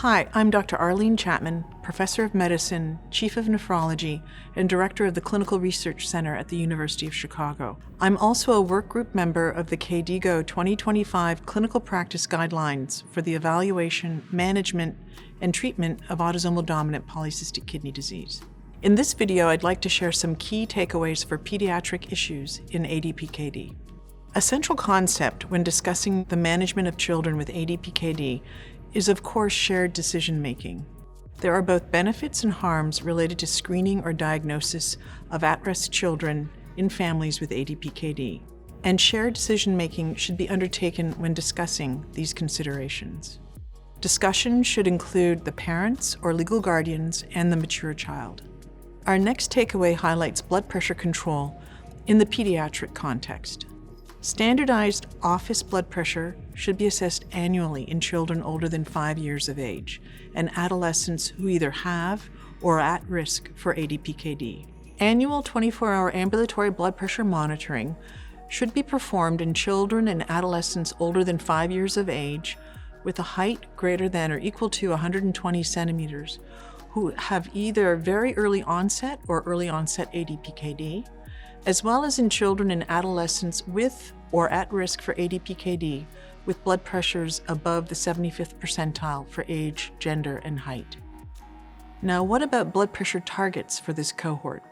Hi, I'm Dr. Arlene Chapman, Professor of Medicine, Chief of Nephrology, and Director of the Clinical Research Center at the University of Chicago. I'm also a workgroup member of the KDIGO 2025 Clinical Practice Guidelines for the evaluation, management, and treatment of autosomal dominant polycystic kidney disease. In this video, I'd like to share some key takeaways for pediatric issues in ADPKD. A central concept when discussing the management of children with ADPKD is, of course, shared decision-making. There are both benefits and harms related to screening or diagnosis of at-risk children in families with ADPKD, and shared decision-making should be undertaken when discussing these considerations. Discussion should include the parents or legal guardians and the mature child. Our next takeaway highlights blood pressure control in the pediatric context. Standardized office blood pressure should be assessed annually in children older than 5 years of age and adolescents who either have or are at risk for ADPKD. Annual 24-hour ambulatory blood pressure monitoring should be performed in children and adolescents older than 5 years of age with a height greater than or equal to 120 centimeters who have either very early onset or early onset ADPKD, as well as in children and adolescents with or at risk for ADPKD with blood pressures above the 75th percentile for age, gender, and height. Now, what about blood pressure targets for this cohort?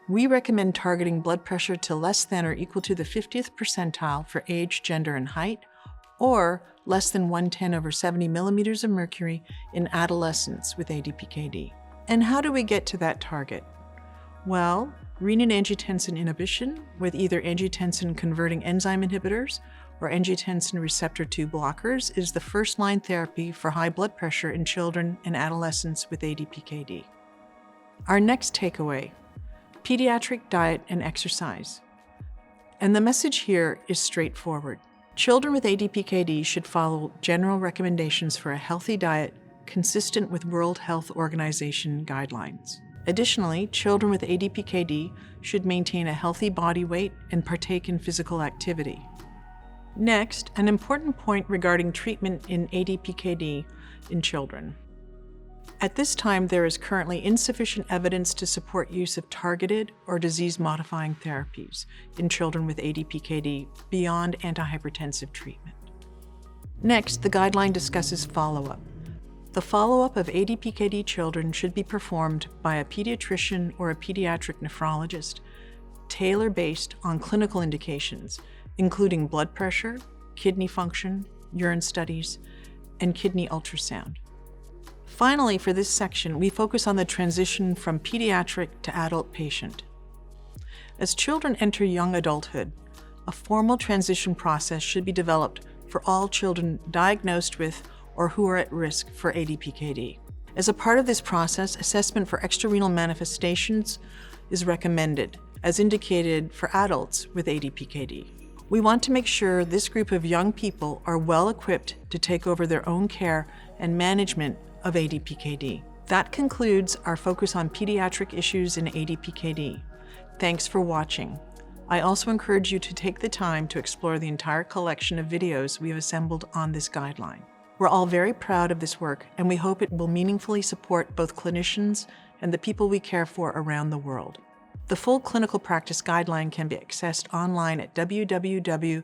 We recommend targeting blood pressure to less than or equal to the 50th percentile for age, gender, and height, or less than 110/70 millimeters of mercury in adolescents with ADPKD. And how do we get to that target? Well, renin-angiotensin inhibition with either angiotensin-converting enzyme inhibitors or angiotensin receptor 2 blockers is the first-line therapy for high blood pressure in children and adolescents with ADPKD. Our next takeaway, pediatric diet and exercise. And the message here is straightforward. Children with ADPKD should follow general recommendations for a healthy diet consistent with World Health Organization guidelines. Additionally, children with ADPKD should maintain a healthy body weight and partake in physical activity. Next, an important point regarding treatment in ADPKD in children. At this time, there is currently insufficient evidence to support use of targeted or disease-modifying therapies in children with ADPKD beyond antihypertensive treatment. Next, the guideline discusses follow-up. The follow-up of ADPKD children should be performed by a pediatrician or a pediatric nephrologist, tailor-based on clinical indications, including blood pressure, kidney function, urine studies, and kidney ultrasound. Finally, for this section, we focus on the transition from pediatric to adult patient. As children enter young adulthood, a formal transition process should be developed for all children diagnosed with or who are at risk for ADPKD. As a part of this process, assessment for extrarenal manifestations is recommended, as indicated for adults with ADPKD. We want to make sure this group of young people are well equipped to take over their own care and management of ADPKD. That concludes our focus on pediatric issues in ADPKD. Thanks for watching. I also encourage you to take the time to explore the entire collection of videos we have assembled on this guideline. We're all very proud of this work, and we hope it will meaningfully support both clinicians and the people we care for around the world. The full clinical practice guideline can be accessed online at www.kdigo.org.